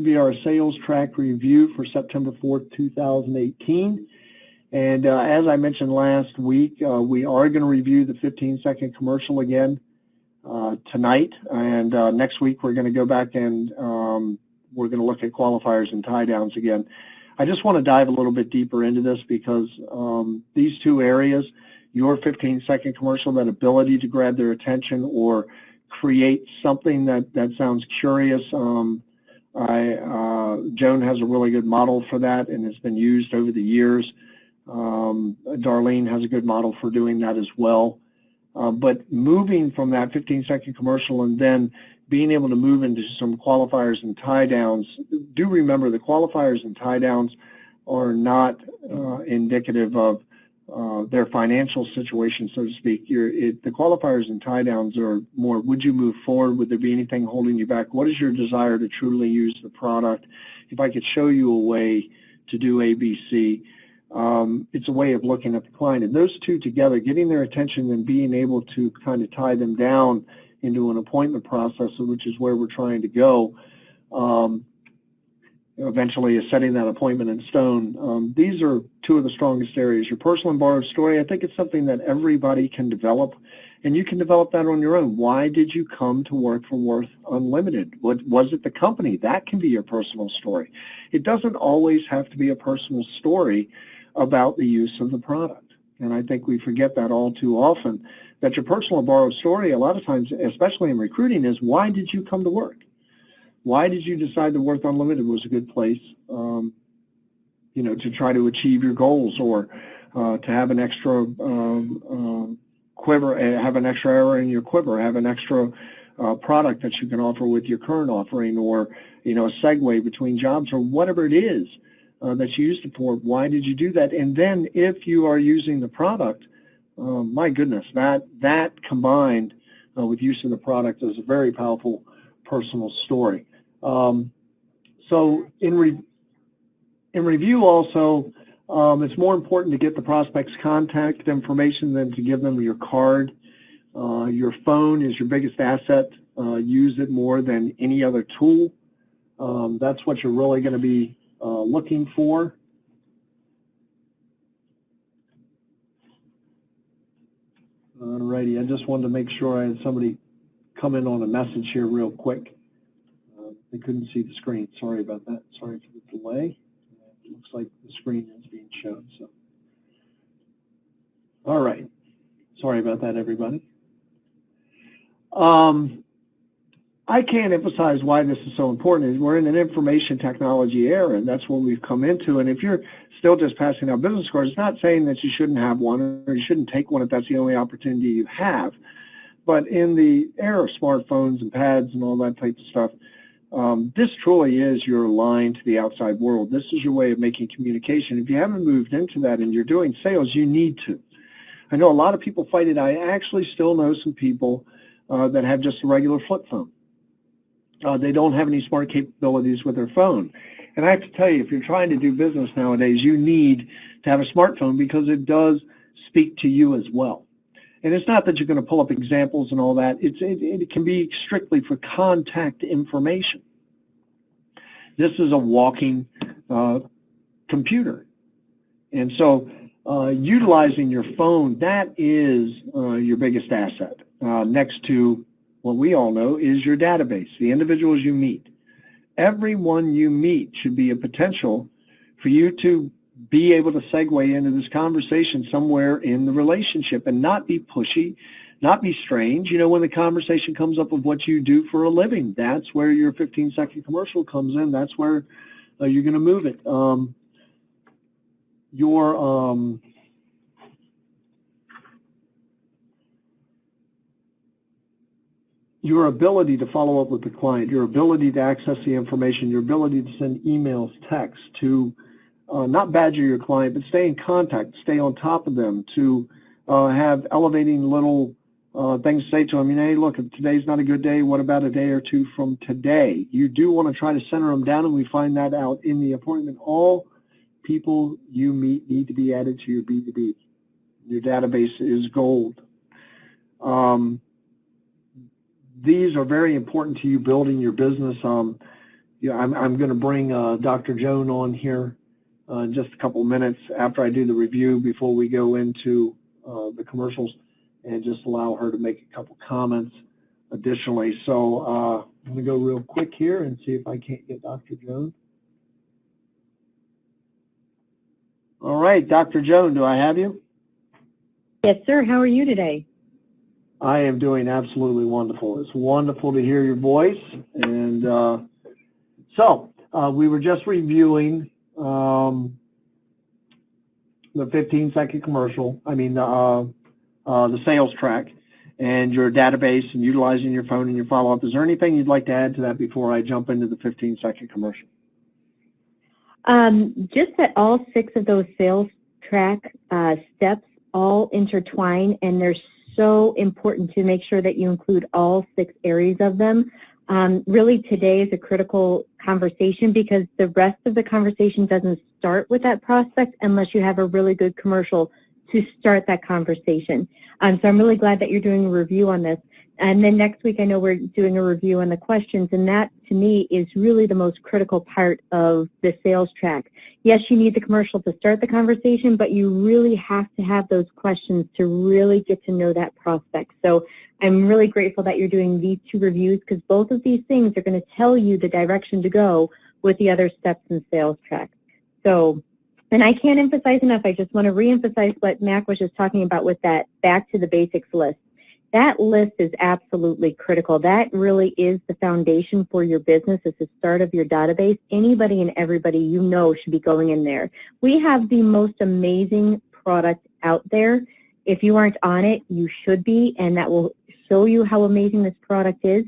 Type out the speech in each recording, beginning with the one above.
to be our sales track review for September 4th, 2018. And as I mentioned last week, we are going to review the 15-second commercial again tonight. And next week we're going to go back and we're going to look at qualifiers and tie downs again. I just want to dive a little bit deeper into this because these two areas, your 15-second commercial, that ability to grab their attention or create something that sounds curious. Joan has a really good model for that and it's been used over the years. Darlene has a good model for doing that as well. But moving from that 15-second commercial and then being able to move into some qualifiers and tie downs, do remember the qualifiers and tie downs are not indicative of their financial situation, so to speak. The qualifiers and tie downs are more, would you move forward? Would there be anything holding you back? What is your desire to truly use the product? If I could show you a way to do ABC, it's a way of looking at the client. And those two together, getting their attention and being able to kind of tie them down into an appointment process, which is where we're trying to go, eventually is setting that appointment in stone. These are two of the strongest areas. Your personal and borrowed story, I think it's something that everybody can develop, and you can develop that on your own. Why did you come to work for Worth Unlimited? What was it, the company? That can be your personal story. It doesn't always have to be a personal story about the use of the product, and I think we forget that all too often, that your personal and borrowed story a lot of times, especially in recruiting, is why did you come to work? Why did you decide that Worth Unlimited was a good place, to try to achieve your goals, or to have an extra quiver, have an extra arrow in your quiver, have an extra product that you can offer with your current offering, or a segue between jobs, or whatever it is that you used it for? Why did you do that? And then if you are using the product, my goodness, that combined with use of the product is a very powerful personal story. So in review also, it's more important to get the prospect's contact information than to give them your card. Your phone is your biggest asset. Use it more than any other tool. That's what you're really going to be looking for. Alrighty, I just wanted to make sure I had somebody come in on a message here real quick. I couldn't see the screen. Sorry about that. Sorry for the delay. It looks like the screen is being shown. So, all right. Sorry about that, everybody. I can't emphasize why this is so important. We're in an information technology era, and that's what we've come into. And if you're still just passing out business cards, it's not saying that you shouldn't have one or you shouldn't take one if that's the only opportunity you have. But in the era of smartphones and pads and all that type of stuff, this truly is your line to the outside world. This is your way of making communication. If you haven't moved into that and you're doing sales, you need to. I know a lot of people fight it. I actually still know some people that have just a regular flip phone. They don't have any smart capabilities with their phone. And I have to tell you, if you're trying to do business nowadays, you need to have a smartphone because it does speak to you as well. And it's not that you're going to pull up examples and all that. It can be strictly for contact information. This is a walking computer. And so utilizing your phone, that is your biggest asset. Next to what we all know is your database, the individuals you meet. Everyone you meet should be a potential for you to be able to segue into this conversation somewhere in the relationship and not be pushy, not be strange. When the conversation comes up of what you do for a living, that's where your 15-second commercial comes in. That's where you're going to move it. Your ability to follow up with the client, your ability to access the information, your ability to send emails, texts, to not badger your client, but stay in contact, stay on top of them, to have elevating little things to say to them. Hey, look, if today's not a good day, what about a day or two from today? You do want to try to center them down, and we find that out in the appointment. All people you meet need to be added to your B2B. Your database is gold. These are very important to you building your business. yeah, I'm going to bring Dr. Joan on here in just a couple minutes after I do the review before we go into the commercials, and just allow her to make a couple comments additionally. So I'm going to go real quick here and see if I can't get Dr. Joan. All right, Dr. Joan, do I have you? Yes, sir. How are you today? I am doing absolutely wonderful. It's wonderful to hear your voice. And so we were just reviewing the 15-second commercial, the sales track and your database and utilizing your phone and your follow-up. Is there anything you'd like to add to that before I jump into the 15-second commercial? Just that all 6 of those sales track steps all intertwine, and they're so important to make sure that you include all 6 areas of them. Really, today is a critical conversation because the rest of the conversation doesn't start with that prospect unless you have a really good commercial to start that conversation. So I'm really glad that you're doing a review on this. And then next week, I know we're doing a review on the questions, and that, to me, is really the most critical part of the sales track. Yes, you need the commercial to start the conversation, but you really have to have those questions to really get to know that prospect. So I'm really grateful that you're doing these 2 reviews, because both of these things are going to tell you the direction to go with the other steps in sales track. So, and I can't emphasize enough, I just want to reemphasize what Mac was just talking about with that back to the basics list. That list is absolutely critical. That really is the foundation for your business. It's the start of your database. Anybody and everybody you know should be going in there. We have the most amazing product out there. If you aren't on it, you should be, and that will show you how amazing this product is.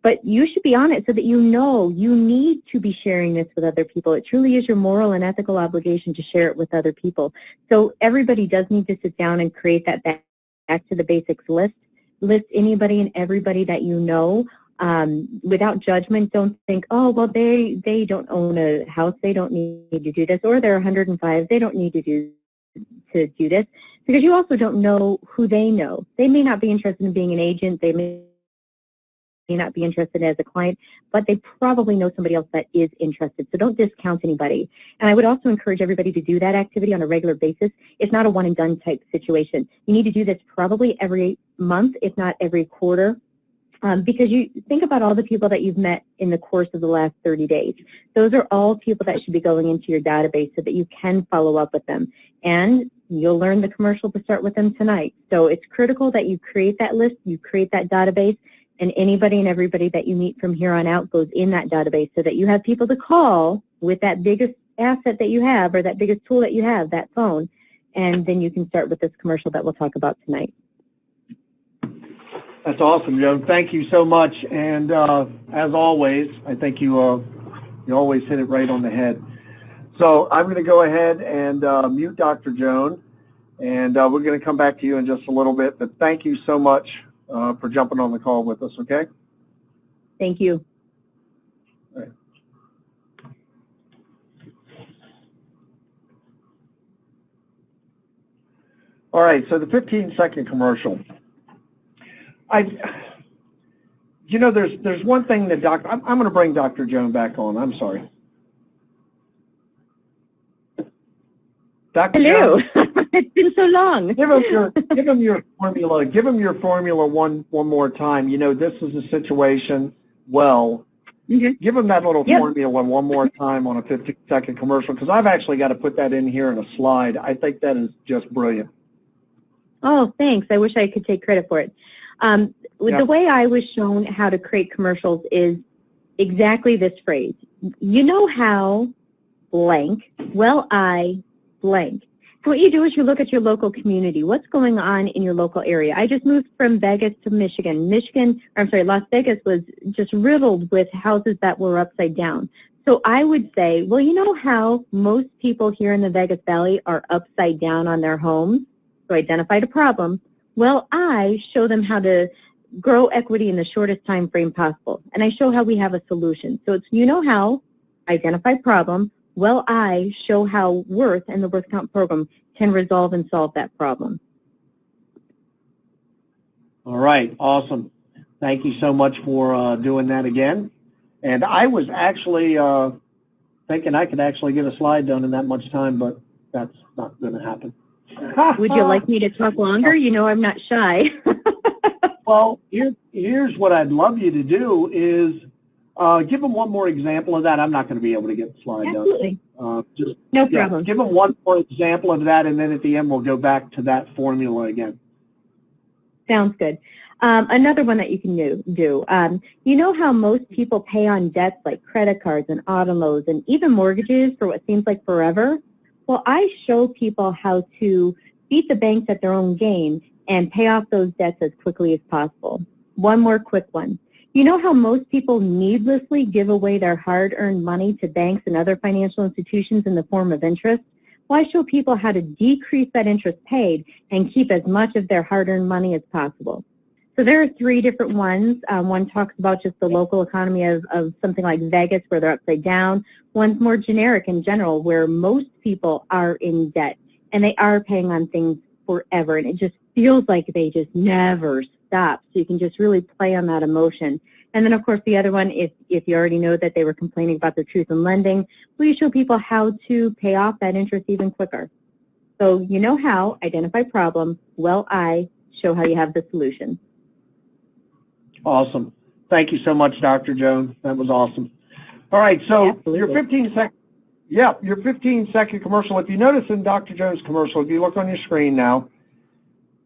But you should be on it so that you know you need to be sharing this with other people. It truly is your moral and ethical obligation to share it with other people. So everybody does need to sit down and create that back to the basics list. List anybody and everybody that you know without judgment. Don't think, oh, well, they don't own a house. They don't need to do this. Or they're 105. They don't need to do this. Because you also don't know who they know. They may not be interested in being an agent. They may not be interested as a client, but they probably know somebody else that is interested. So don't discount anybody. And I would also encourage everybody to do that activity on a regular basis. It's not a one and done type situation. You need to do this probably every month, if not every quarter, because you think about all the people that you've met in the course of the last 30 days. Those are all people that should be going into your database so that you can follow up with them. And you'll learn the commercial to start with them tonight. So it's critical that you create that list, you create that database, and anybody and everybody that you meet from here on out goes in that database so that you have people to call with that biggest asset that you have, or that biggest tool that you have, that phone, and then you can start with this commercial that we'll talk about tonight. That's awesome, Joan. Thank you so much. And as always, I think you always hit it right on the head. So I'm going to go ahead and mute Dr. Joan, and we're going to come back to you in just a little bit. But thank you so much for jumping on the call with us, okay? Thank you. All right. All right, so the 15-second commercial. There's one thing that I'm going to bring Dr. Joan back on. I'm sorry. Dr. Hello. Joan, It's been so long. give him your formula. Give him your formula one more time. This is a situation. Well, give him that little formula one more time on a 15-second commercial, because I've actually got to put that in here in a slide. I think that is just brilliant. Oh, thanks. I wish I could take credit for it. The way I was shown how to create commercials is exactly this phrase. You know how blank, well, I blank. So what you do is you look at your local community. What's going on in your local area? I just moved from Vegas to Michigan. Las Vegas was just riddled with houses that were upside down. So I would say, well, you know how most people here in the Vegas Valley are upside down on their homes? So identify the problem. Well, I show them how to grow equity in the shortest time frame possible. And I show how we have a solution. So it's, you know how, identify problem. Well, I show how Worth and the Worth Count program can resolve and solve that problem. All right, awesome. Thank you so much for doing that again. And I was actually thinking I could actually get a slide done in that much time, but that's not going to happen. Would you like me to talk longer? You know I'm not shy. Well, here's what I'd love you to do is give them one more example of that. I'm not going to be able to get the slide Absolutely. done. No problem. Give them one more example of that, and then at the end we'll go back to that formula again. Sounds good. Another one that you can do. You know how most people pay on debts like credit cards and auto loans and even mortgages for what seems like forever? Well, I show people how to beat the banks at their own game and pay off those debts as quickly as possible. One more quick one. You know how most people needlessly give away their hard-earned money to banks and other financial institutions in the form of interest? Well, I show people how to decrease that interest paid and keep as much of their hard-earned money as possible. So there are 3 different ones. One talks about just the local economy of something like Vegas where they're upside down. One's more generic in general where most people are in debt and they are paying on things forever and it just feels like they just never stop. So you can just really play on that emotion. And then, of course, the other one, if you already know that they were complaining about their truth in lending, we show people how to pay off that interest even quicker. So you know how, identify problem, well, I show how you have the solution. Awesome. Thank you so much, Dr. Jones. That was awesome. All right, so Absolutely. your 15-second commercial, if you notice in Dr. Jones' commercial, if you look on your screen now,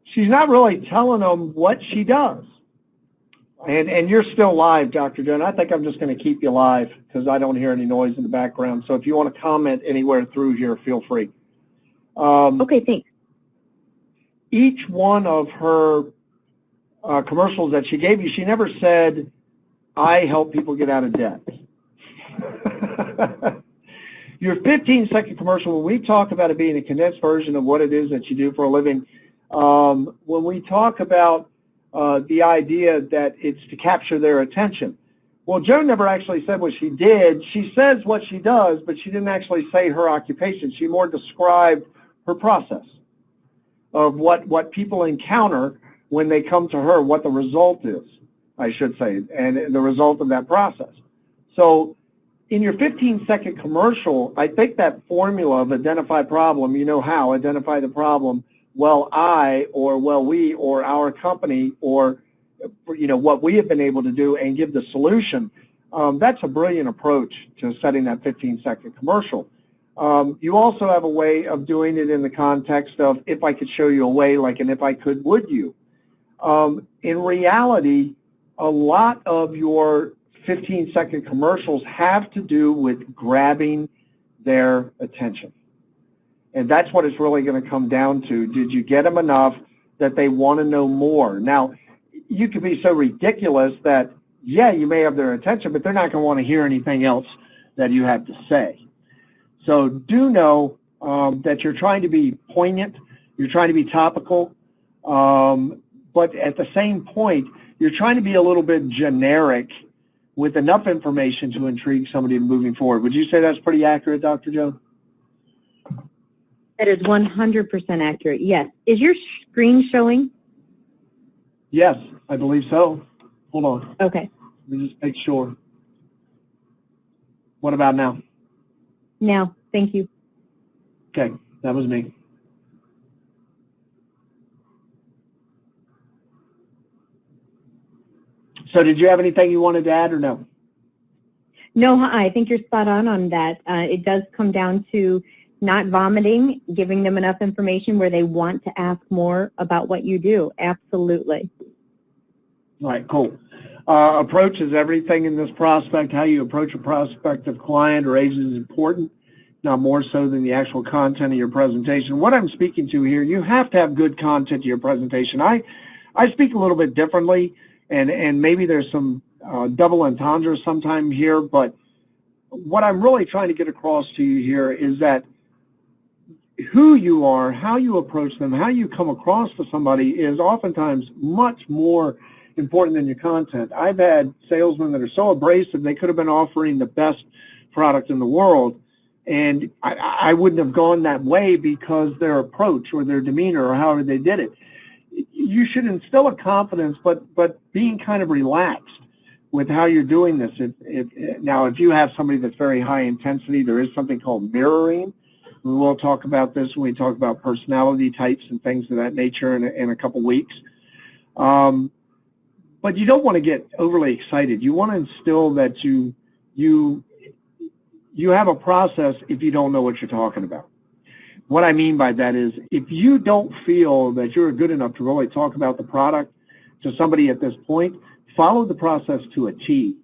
she's not really telling them what she does. And you're still live, Dr. Jones. I think I'm just going to keep you live because I don't hear any noise in the background. So if you want to comment anywhere through here, feel free. Okay, thanks. Each one of her commercials that she gave you, she never said, I help people get out of debt. Your 15-second commercial, when we talk about it being a condensed version of what it is that you do for a living, when we talk about the idea that it's to capture their attention. Well, Joan never actually said what she did. She says what she does, but she didn't actually say her occupation. She more described her process of what people encounter when they come to her, what the result is, I should say, and the result of that process. So in your 15-second commercial, I think that formula of identify problem, you know how, identify the problem, well, I, or well, we, or our company, or, you know, what we have been able to do and give the solution, that's a brilliant approach to setting that 15-second commercial. You also have a way of doing it in the context of if I could show you a way, like an if I could, would you? In reality, a lot of your 15-second commercials have to do with grabbing their attention. And that's what it's really going to come down to. Did you get them enough that they want to know more? Now, you could be so ridiculous that, yeah, you may have their attention, but they're not going to want to hear anything else that you have to say. So do know that you're trying to be poignant, you're trying to be topical, but at the same point, you're trying to be a little bit generic with enough information to intrigue somebody moving forward. Would you say that's pretty accurate, Dr. Joe? That is 100% accurate, yes. Is your screen showing? Yes, I believe so. Hold on. Okay. Let me just make sure. What about now? Now, thank you. Okay, that was me. So did you have anything you wanted to add or no? No, I think you're spot on that. It does come down to not vomiting, giving them enough information where they want to ask more about what you do. Absolutely. All right, cool. Approach is everything in this prospect. How you approach a prospective client or agent is important, not more so than the actual content of your presentation. What I'm speaking to here, you have to have good content to your presentation. I speak a little bit differently, and maybe there's some double entendre sometime here, but what I'm really trying to get across to you here is that who you are, how you approach them, how you come across to somebody is oftentimes much more important than your content. I've had salesmen that are so abrasive they could have been offering the best product in the world, and I wouldn't have gone that way because their approach or their demeanor or however they did it. You should instill a confidence, but being kind of relaxed. with how you're doing this, now if you have somebody that's very high intensity, there is something called mirroring. We will talk about this when we talk about personality types and things of that nature in a couple weeks. But you don't want to get overly excited. You want to instill that you have a process if you don't know what you're talking about. What I mean by that is if you don't feel that you're good enough to really talk about the product to somebody at this point, follow the process to a T.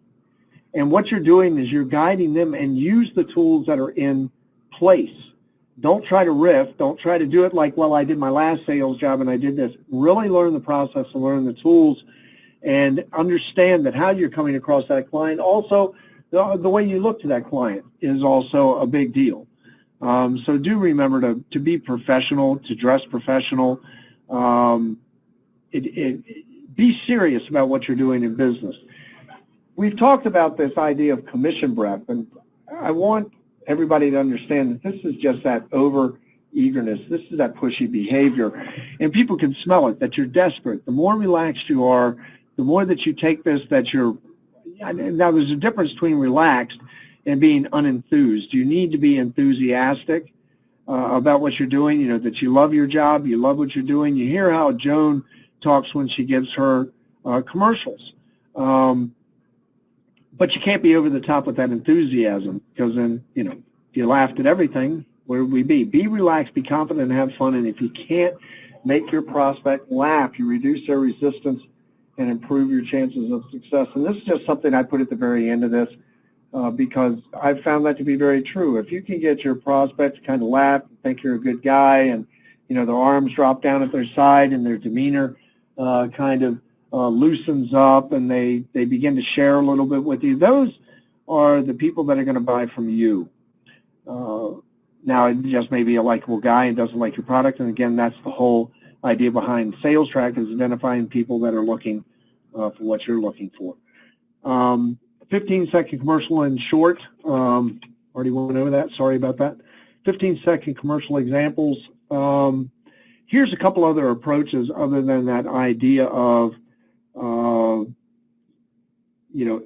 And what you're doing is you're guiding them and use the tools that are in place. Don't try to riff. Don't try to do it like, well, I did my last sales job and I did this. Really learn the process and learn the tools and understand that how you're coming across that client. Also, the way you look to that client is also a big deal. So do remember to be professional, to dress professional. Be serious about what you're doing in business. We've talked about this idea of commission breath, and I want everybody to understand that this is just that over-eagerness. This is that pushy behavior, and people can smell it, that you're desperate. The more relaxed you are, the more that you take this, that you're, now there's a difference between relaxed and being unenthused. You need to be enthusiastic about what you're doing, that you love your job, you love what you're doing. You hear how Joan talks when she gives her commercials. But you can't be over the top with that enthusiasm, because then, if you laughed at everything, where would we be? Be relaxed, be confident, and have fun. And if you can't make your prospect laugh, you reduce their resistance and improve your chances of success. And this is just something I put at the very end of this because I've found that to be very true. If you can get your prospect to kind of laugh and think you're a good guy, and, their arms drop down at their side and their demeanor kind of loosens up, and they begin to share a little bit with you, those are the people that are going to buy from you. Now, it just may be a likable guy and doesn't like your product, and again, that's the whole idea behind Sales Track, is identifying people that are looking for what you're looking for. 15-second commercial in short. Already went over that. Sorry about that. 15-second commercial examples. Here's a couple other approaches other than that idea of,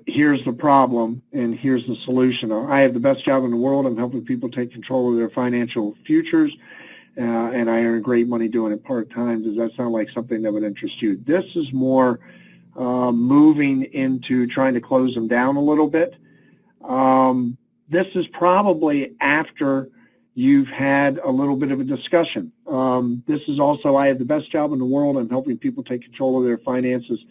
here's the problem and here's the solution. I have the best job in the world. I'm helping people take control of their financial futures, and I earn great money doing it part-time. Does that sound like something that would interest you? This is more moving into trying to close them down a little bit. This is probably after you've had a little bit of a discussion. This is also, I have the best job in the world. I'm helping people take control of their finances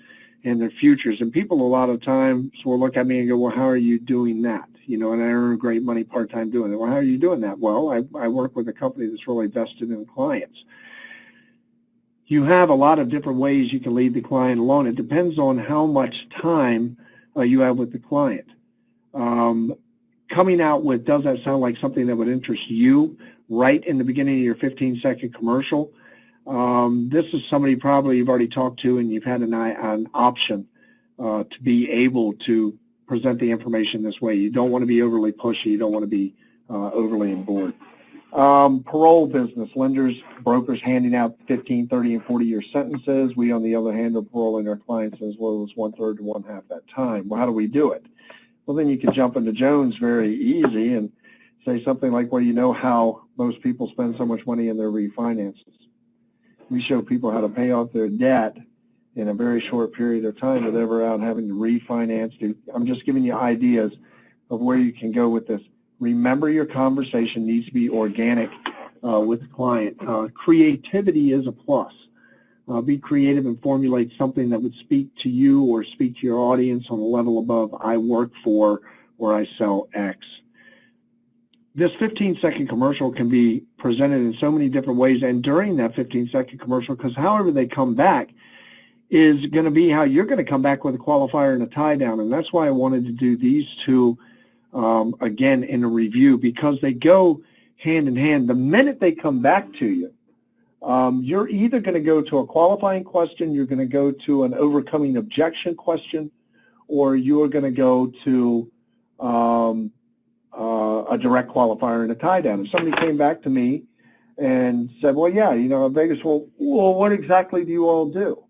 and their futures. And people a lot of times will look at me and go, well, how are you doing that? And I earn great money part-time doing it. Well, how are you doing that? Well, I work with a company that's really vested in clients. You have a lot of different ways you can lead the client along. It depends on how much time you have with the client. Coming out with, does that sound like something that would interest you right in the beginning of your 15-second commercial? This is somebody probably you've already talked to and you've had an option to be able to present the information this way. You don't want to be overly pushy. You don't want to be overly on board. Parole business, lenders, brokers handing out 15, 30, and 40-year sentences. We, on the other hand, are paroling our clients as low as 1/3 to 1/2 that time. Well, how do we do it? Well, then you can jump into Jones very easy and say something like, well, you know how most people spend so much money in their refinances. We show people how to pay off their debt in a very short period of time without ever out having to refinance. I'm just giving you ideas of where you can go with this. Remember, your conversation needs to be organic with the client. Creativity is a plus. Be creative and formulate something that would speak to you or speak to your audience on a level above I work for or I sell X. This 15-second commercial can be presented in so many different ways, and during that 15-second commercial, because however they come back is going to be how you're going to come back with a qualifier and a tie down, and that's why I wanted to do these two again in a review, because they go hand in hand. The minute they come back to you, you're either going to go to a qualifying question, you're going to go to an overcoming objection question, or you're going to go to a direct qualifier and a tie down. If somebody came back to me and said, well, yeah, Vegas, well, what exactly do you all do?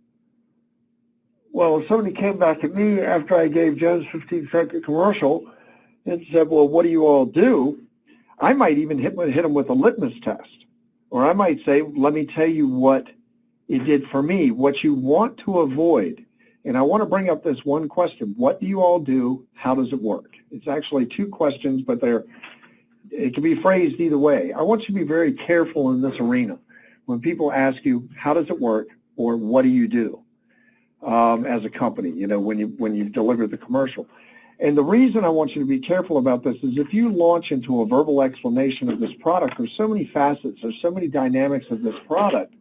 Well, if somebody came back at me after I gave Jones 15-second commercial and said, well, what do you all do? I might even hit them with a litmus test. Or I might say, let me tell you what it did for me, what you want to avoid. And I want to bring up this one question. What do you all do? How does it work? It's actually two questions, but it can be phrased either way. I want you to be very careful in this arena when people ask you, how does it work, or what do you do as a company, when you deliver the commercial. And the reason I want you to be careful about this is if you launch into a verbal explanation of this product, there's so many facets, there's so many dynamics of this product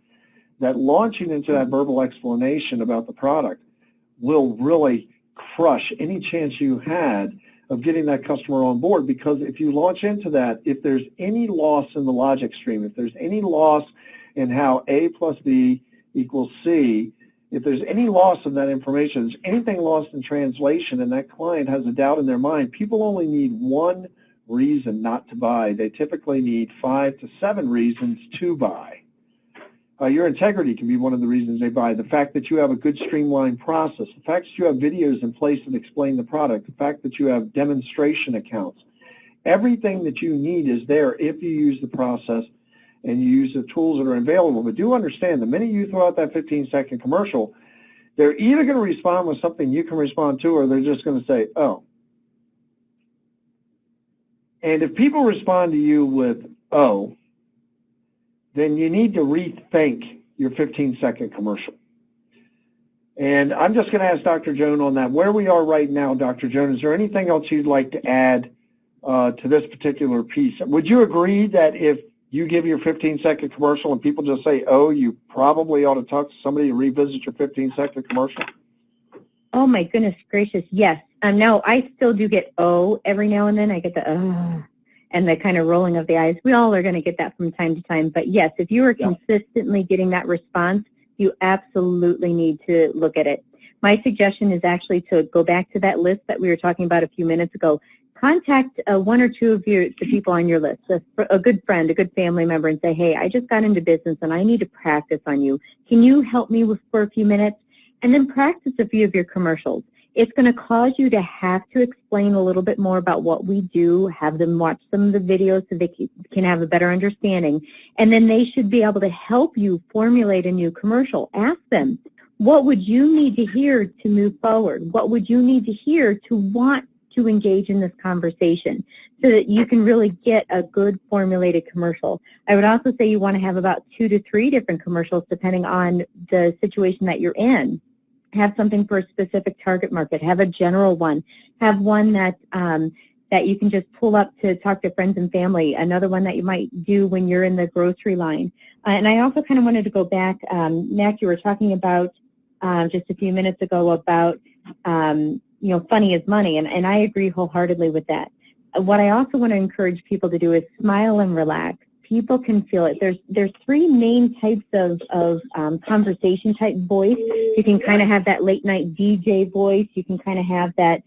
that launching into that verbal explanation about the product will really crush any chance you had of getting that customer on board, because if you launch into that, if there's any loss in the logic stream, if there's any loss in how A plus B equals C, if there's any loss of that information, if there's anything lost in translation and that client has a doubt in their mind, people only need one reason not to buy. They typically need 5 to 7 reasons to buy. Your integrity can be one of the reasons they buy. The fact that you have a good streamlined process, the fact that you have videos in place that explain the product, the fact that you have demonstration accounts. Everything that you need is there if you use the process and you use the tools that are available. But do understand, the minute you throw out that 15-second commercial, they're either going to respond with something you can respond to, or they're just going to say, oh. And if people respond to you with, oh, then you need to rethink your 15-second commercial. And I'm just going to ask Dr. Joan on that. Where we are right now, Dr. Joan, is there anything else you'd like to add to this particular piece? Would you agree that if you give your 15-second commercial and people just say, oh, you probably ought to talk to somebody to revisit your 15-second commercial? Oh, my goodness gracious, yes. No, I still do get oh every now and then. I get the and the kind of rolling of the eyes. We all are going to get that from time to time. But, yes, if you are consistently getting that response, you absolutely need to look at it. My suggestion is actually to go back to that list that we were talking about a few minutes ago. Contact one or two of the people on your list, a good friend, a good family member, and say, hey, I just got into business and I need to practice on you. Can you help me for a few minutes? And then practice a few of your commercials. It's going to cause you to have to explain a little bit more about what we do, have them watch some of the videos so they can have a better understanding, and then they should be able to help you formulate a new commercial. Ask them, what would you need to hear to move forward? What would you need to hear to want to engage in this conversation so that you can really get a good formulated commercial? I would also say you want to have about 2 to 3 different commercials depending on the situation that you're in. Have something for a specific target market. Have a general one. Have one that that you can just pull up to talk to friends and family. Another one that you might do when you're in the grocery line. And I also kind of wanted to go back. Mac, you were talking about just a few minutes ago about funny is money, and I agree wholeheartedly with that. What I also want to encourage people to do is smile and relax. People can feel it. There's 3 main types of conversation type voice. You can kind of have that late night DJ voice. You can kind of have that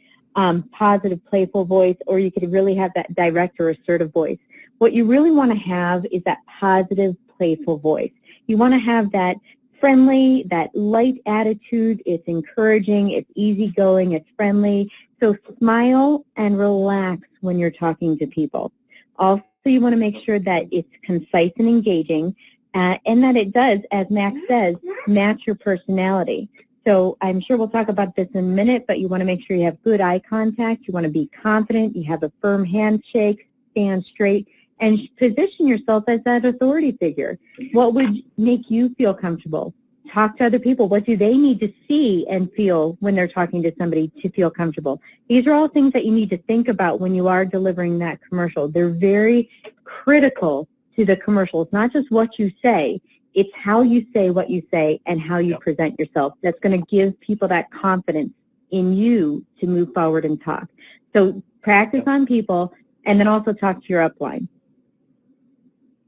positive, playful voice, or you could really have that direct or assertive voice. What you really want to have is that positive, playful voice. You want to have that friendly, that light attitude. It's encouraging. It's easygoing. It's friendly. So smile and relax when you're talking to people. Also, you want to make sure that it's concise and engaging, and that it does, as Max says, match your personality. So I'm sure we'll talk about this in a minute, but you want to make sure you have good eye contact. You want to be confident. You have a firm handshake, stand straight, and position yourself as that authority figure. What would make you feel comfortable? Talk to other people. What do they need to see and feel when they're talking to somebody to feel comfortable? These are all things that you need to think about when you are delivering that commercial. They're very critical to the commercial. It's not just what you say. It's how you say what you say and how you present yourself. That's going to give people that confidence in you to move forward and talk. So practice on people, and then also talk to your upline.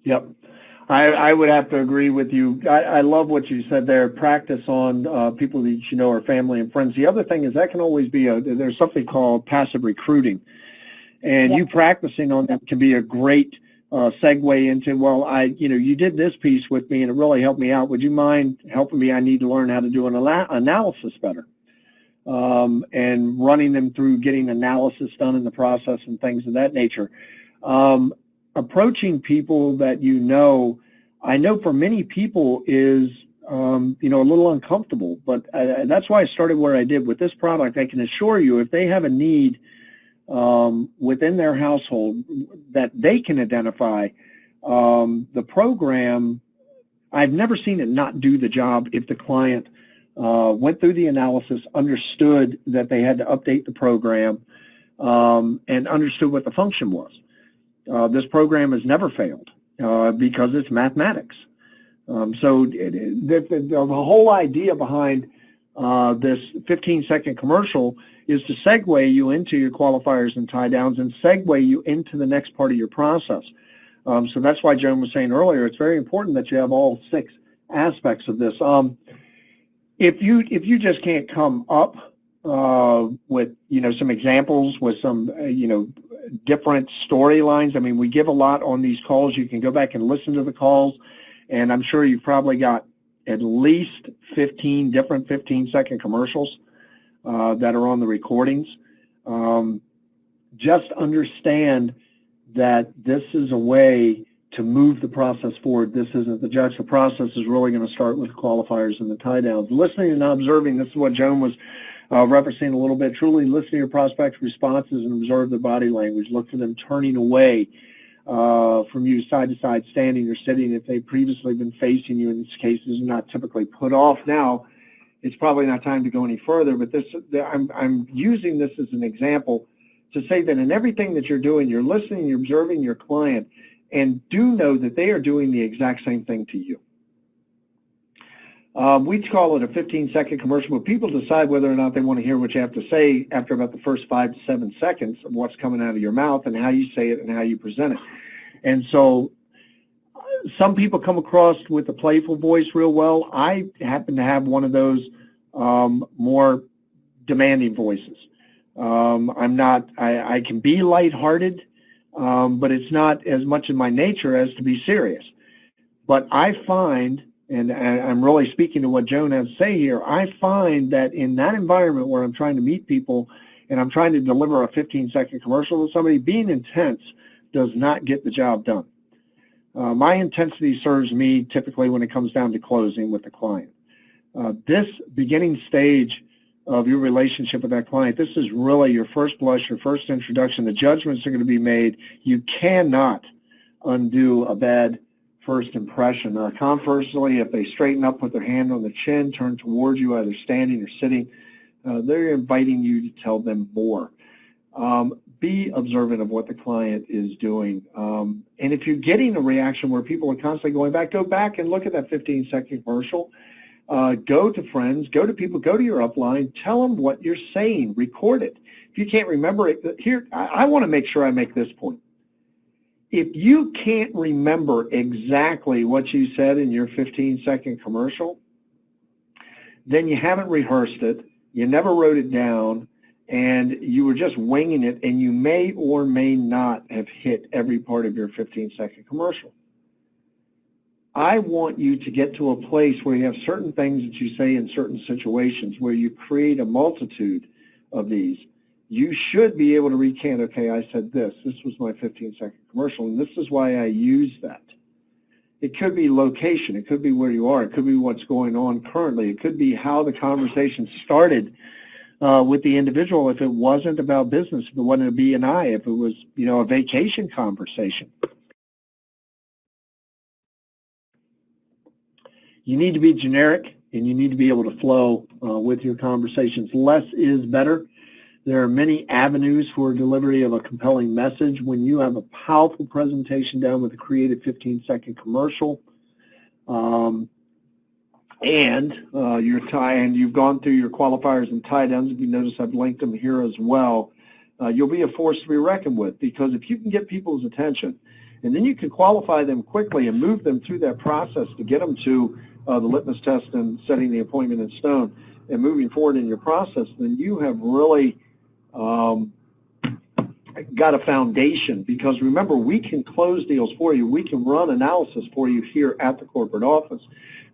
Yep. I would have to agree with you. I love what you said there. Practice on people that you know are family and friends. The other thing is that can always be there's something called passive recruiting. And you practicing on that can be a great segue into, well, you did this piece with me and it really helped me out. Would you mind helping me? I need to learn how to do an analysis better. and running them through getting analysis done in the process and things of that nature. Approaching people that you know, I know for many people is a little uncomfortable, but that's why I started where I did with this product. I can assure you, if they have a need within their household that they can identify, the program, I've never seen it not do the job if the client went through the analysis, understood that they had to update the program, and understood what the function was. This program has never failed because it's mathematics. So the whole idea behind this 15-second commercial is to segue you into your qualifiers and tie downs and segue you into the next part of your process. So that's why Joan was saying earlier, it's very important that you have all 6 aspects of this. If you just can't come up with some examples with some different storylines. I mean, we give a lot on these calls. You can go back and listen to the calls, and I'm sure you've probably got at least 15 different 15-second commercials that are on the recordings. Just understand that this is a way to move the process forward. This isn't the judge. The process is really going to start with the qualifiers and the tie downs. Listening and observing, this is what Joan was referencing a little bit. Truly listen to your prospects' responses and observe their body language. Look for them turning away from you side to side, standing or sitting. If they've previously been facing you, in these cases, are not typically put off now. It's probably not time to go any further, but I'm using this as an example to say that in everything that you're doing, you're listening, you're observing your client, and do know that they are doing the exact same thing to you. We call it a 15-second commercial, but people decide whether or not they want to hear what you have to say after about the first 5 to 7 seconds of what's coming out of your mouth and how you say it and how you present it. And so some people come across with a playful voice real well. I happen to have one of those more demanding voices. I can be lighthearted, but it's not as much in my nature as to be serious. But I find, and I'm really speaking to what Joan has to say here, I find that in that environment where I'm trying to meet people and I'm trying to deliver a 15-second commercial to somebody, being intense does not get the job done. My intensity serves me typically when it comes down to closing with the client. This beginning stage of your relationship with that client, this is really your first blush, your first introduction. The judgments are going to be made. You cannot undo a bad first impression. Conversely, if they straighten up, put their hand on the chin, turn towards you, either standing or sitting, they're inviting you to tell them more. Be observant of what the client is doing. And if you're getting a reaction where people are constantly going back, go back and look at that 15-second commercial. Go to friends, go to people, go to your upline, tell them what you're saying, record it. If you can't remember it, here, I want to make sure I make this point. If you can't remember exactly what you said in your 15-second commercial, then you haven't rehearsed it, you never wrote it down, and you were just winging it, and you may or may not have hit every part of your 15-second commercial. I want you to get to a place where you have certain things that you say in certain situations where you create a multitude of these. You should be able to recant, okay, I said this was my 15-second commercial, and this is why I used that. It could be location, it could be where you are, it could be what's going on currently, it could be how the conversation started with the individual if it wasn't about business, if it wasn't a B&I, if it was, a vacation conversation. You need to be generic, and you need to be able to flow with your conversations. Less is better. There are many avenues for delivery of a compelling message. When you have a powerful presentation down with a creative 15-second commercial, and you've gone through your qualifiers and tie downs, if you notice I've linked them here as well, you'll be a force to be reckoned with, because if you can get people's attention, and then you can qualify them quickly and move them through that process to get them to the litmus test and setting the appointment in stone and moving forward in your process, then you have really got a foundation. Because remember, we can close deals for you. We can run analysis for you here at the corporate office.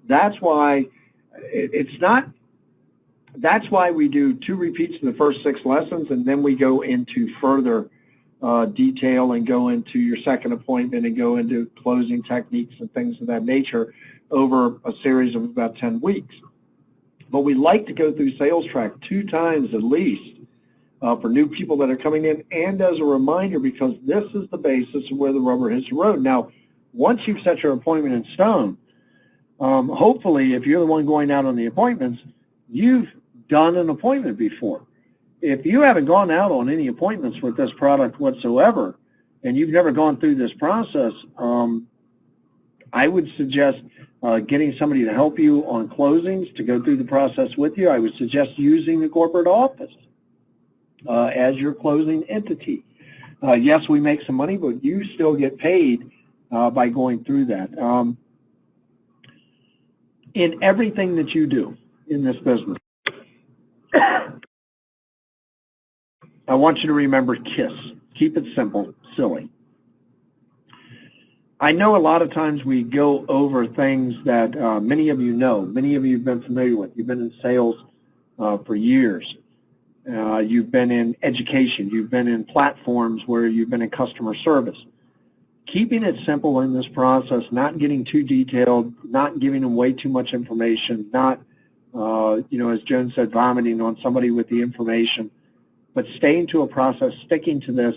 That's why it's not that's why we do 2 repeats of the first 6 lessons, and then we go into further detail and go into your second appointment and go into closing techniques and things of that nature over a series of about 10 weeks. But we like to go through sales track 2 times at least for new people that are coming in, and as a reminder, because this is the basis of where the rubber hits the road. Now, once you've set your appointment in stone, hopefully, if you're the one going out on the appointments, you've done an appointment before. If you haven't gone out on any appointments with this product whatsoever, and you've never gone through this process, I would suggest getting somebody to help you on closings, to go through the process with you. I would suggest using the corporate office as your closing entity. Yes, we make some money, but you still get paid by going through that. In everything that you do in this business, I want you to remember KISS. Keep it simple, silly. I know a lot of times we go over things that many of you know, many of you have been familiar with. You've been in sales for years. You've been in education. You've been in platforms where you've been in customer service. Keeping it simple in this process, not getting too detailed, not giving them way too much information, not, as Joan said, vomiting on somebody with the information, but staying to a process, sticking to this,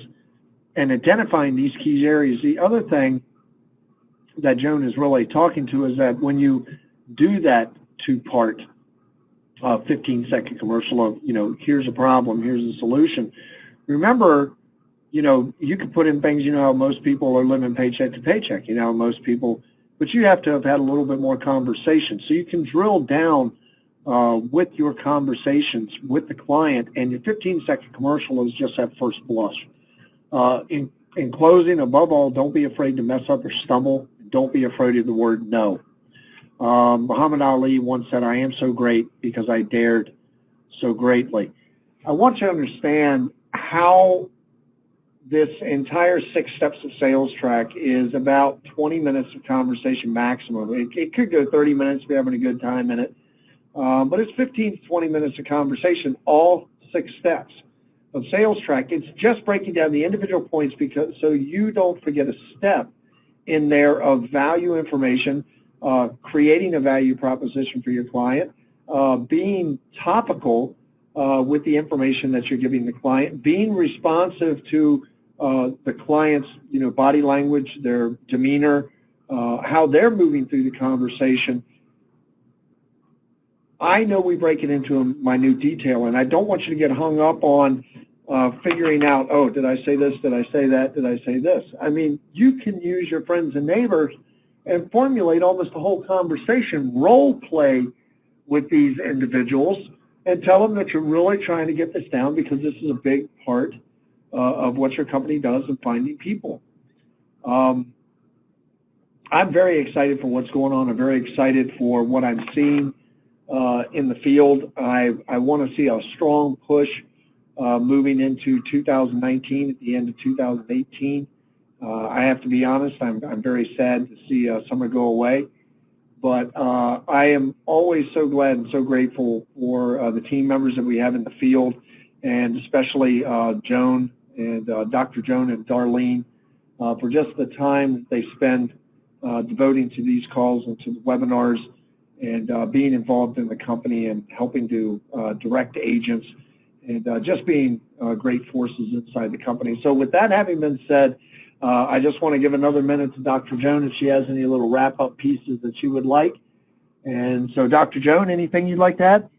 and identifying these key areas. The other thing that Joan is really talking to is that when you do that 2-part 15-second commercial of, here's a problem, here's a solution, remember, you can put in things, how most people are living paycheck to paycheck, most people, but you have to have had a little bit more conversation. So you can drill down with your conversations with the client, and your 15-second commercial is just that first blush. In closing, above all, don't be afraid to mess up or stumble. Don't be afraid of the word no. Muhammad Ali once said, I am so great because I dared so greatly. I want you to understand how this entire 6 steps of sales track is about 20 minutes of conversation maximum. It could go 30 minutes if you're having a good time in it. But it's 15 to 20 minutes of conversation, all 6 steps of sales track. It's just breaking down the individual points so you don't forget a step in there of value information, creating a value proposition for your client, being topical with the information that you're giving the client, being responsive to the client's body language, their demeanor, how they're moving through the conversation. I know we break it into a minute detail, and I don't want you to get hung up on figuring out, oh, did I say this, did I say that, did I say this? I mean, you can use your friends and neighbors and formulate almost a whole conversation, role play with these individuals, and tell them that you're really trying to get this down because this is a big part of what your company does in finding people. I'm very excited for what's going on. I'm very excited for what I'm seeing in the field. I want to see a strong push moving into 2019 at the end of 2018. I have to be honest, I'm very sad to see summer go away, but I am always so glad and so grateful for the team members that we have in the field, and especially Joan and Dr. Joan and Darlene for just the time that they spend devoting to these calls and to the webinars, and being involved in the company and helping to direct agents, and just being great forces inside the company. So with that having been said, I just want to give another minute to Dr. Joan if she has any little wrap-up pieces that she would like. And so, Dr. Joan, anything you'd like to add?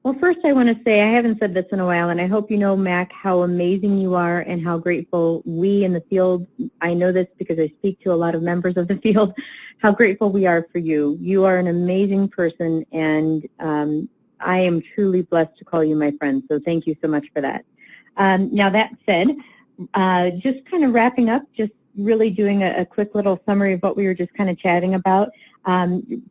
Well, first I want to say, I haven't said this in a while, and I hope you know, Mac, how amazing you are and how grateful we in the field, I know this because I speak to a lot of members of the field, how grateful we are for you. You are an amazing person, and I am truly blessed to call you my friend, so thank you so much for that. Now that said, just kind of wrapping up, just really doing a quick little summary of what we were just kind of chatting about.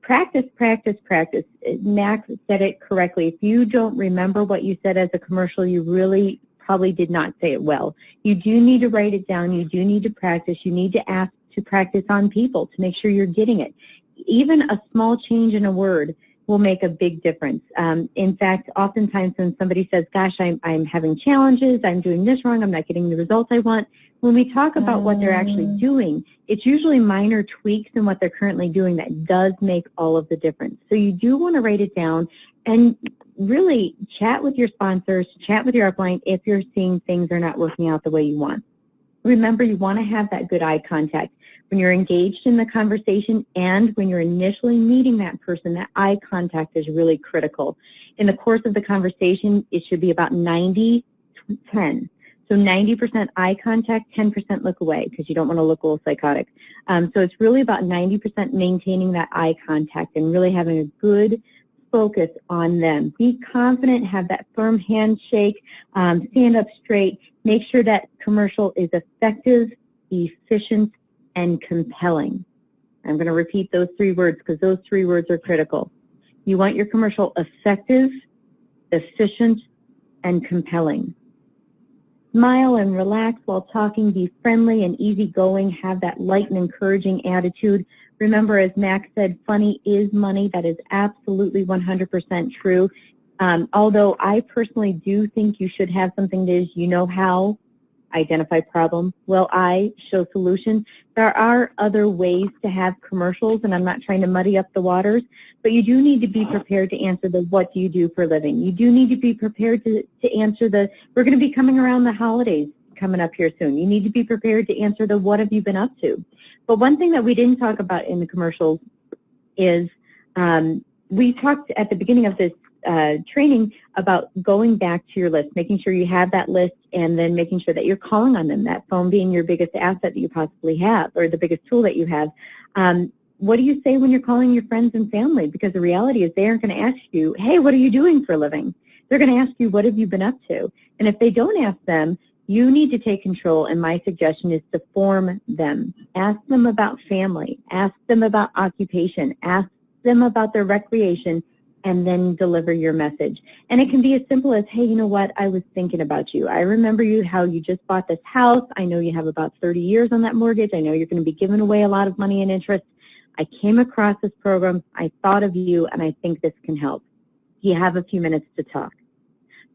Practice, practice, practice. Max said it correctly. If you don't remember what you said as a commercial, you really probably did not say it well. You do need to write it down. You do need to practice. You need to ask to practice on people to make sure you're getting it. Even a small change in a word will make a big difference. In fact, oftentimes when somebody says, gosh, I'm having challenges, I'm doing this wrong, I'm not getting the results I want, when we talk about what they're actually doing, it's usually minor tweaks in what they're currently doing that does make all of the difference. So you do want to write it down and really chat with your sponsors, chat with your upline if you're seeing things are not working out the way you want. Remember, you want to have that good eye contact. When you're engaged in the conversation and when you're initially meeting that person, that eye contact is really critical. In the course of the conversation, it should be about 90-10. So 90% eye contact, 10% look away because you don't want to look a little psychotic. So it's really about 90% maintaining that eye contact and really having a good focus on them. Be confident, have that firm handshake, stand up straight, make sure that commercial is effective, efficient, and compelling. I'm going to repeat those 3 words because those 3 words are critical. You want your commercial effective, efficient, and compelling. Smile and relax while talking. Be friendly and easygoing. Have that light and encouraging attitude. Remember, as Max said, funny is money. That is absolutely 100% true. Although I personally do think you should have something that is, you know how, identify problem, will I, show solution. There are other ways to have commercials, and I'm not trying to muddy up the waters, but you do need to be prepared to answer the what do you do for a living. You do need to be prepared to answer the, we're going to be coming around the holidays coming up here soon. You need to be prepared to answer the what have you been up to. But one thing that we didn't talk about in the commercials is we talked at the beginning of this training about going back to your list, making sure you have that list, and then making sure that you're calling on them, that phone being your biggest asset that you possibly have, or the biggest tool that you have. What do you say when you're calling your friends and family? Because the reality is they aren't going to ask you, hey, what are you doing for a living? They're going to ask you, what have you been up to? And if they don't ask them, you need to take control, and my suggestion is to form them. Ask them about family. Ask them about occupation. Ask them about their recreation, and then deliver your message. And it can be as simple as, hey, you know what, I was thinking about you. I remember you, how you just bought this house. I know you have about 30 years on that mortgage. I know you're going to be giving away a lot of money and interest. I came across this program. I thought of you, and I think this can help. You have a few minutes to talk.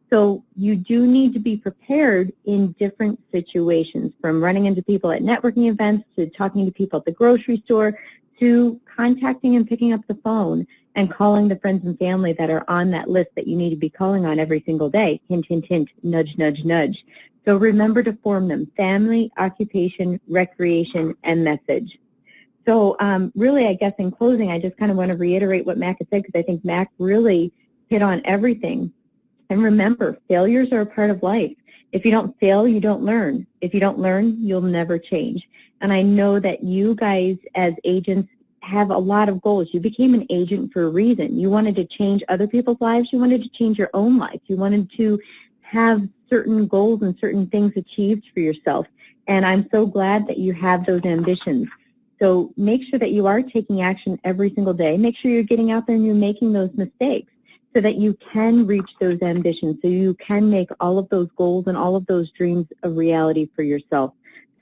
So you do need to be prepared in different situations, from running into people at networking events to talking to people at the grocery store to contacting and picking up the phone and calling the friends and family that are on that list that you need to be calling on every single day. Hint, hint, hint, nudge, nudge, nudge. So remember to form them: family, occupation, recreation, and message. So really, I guess in closing, I just kind of want to reiterate what Mac had said, because I think Mac really hit on everything. And remember, failures are a part of life. If you don't fail, you don't learn. If you don't learn, you'll never change. And I know that you guys as agents have a lot of goals. You became an agent for a reason. You wanted to change other people's lives. You wanted to change your own life. You wanted to have certain goals and certain things achieved for yourself. And I'm so glad that you have those ambitions. So make sure that you are taking action every single day. Make sure you're getting out there and you're making those mistakes, so that you can reach those ambitions, so you can make all of those goals and all of those dreams a reality for yourself.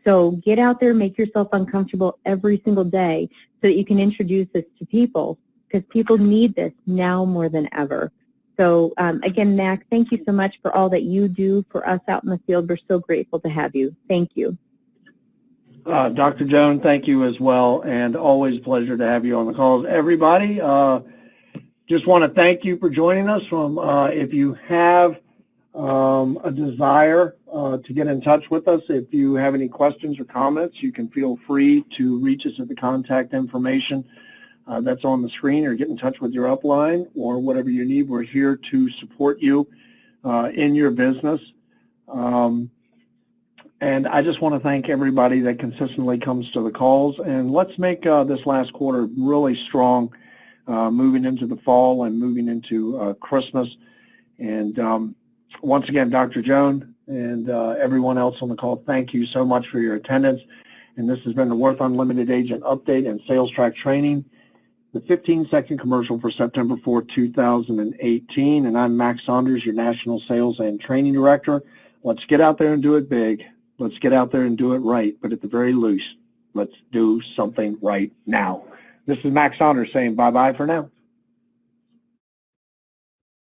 So get out there, make yourself uncomfortable every single day so that you can introduce this to people, because people need this now more than ever. So again, Mac, thank you so much for all that you do for us out in the field. We're so grateful to have you. Thank you. Dr. Joan, thank you as well, and always a pleasure to have you on the calls. Everybody, just want to thank you for joining us. If you have a desire to get in touch with us, if you have any questions or comments, you can feel free to reach us at the contact information that's on the screen, or get in touch with your upline, or whatever you need. We're here to support you in your business. And I just want to thank everybody that consistently comes to the calls. And let's make this last quarter really strong, moving into the fall and moving into Christmas. And once again, Dr. Joan and everyone else on the call, thank you so much for your attendance. And this has been the Worth Unlimited Agent Update and Sales Track Training, the 15-second commercial for September 4, 2018. And I'm Max Saunders, your National Sales and Training Director. Let's get out there and do it big. Let's get out there and do it right. But at the very least, let's do something right now. This is Max Saunders saying bye-bye for now.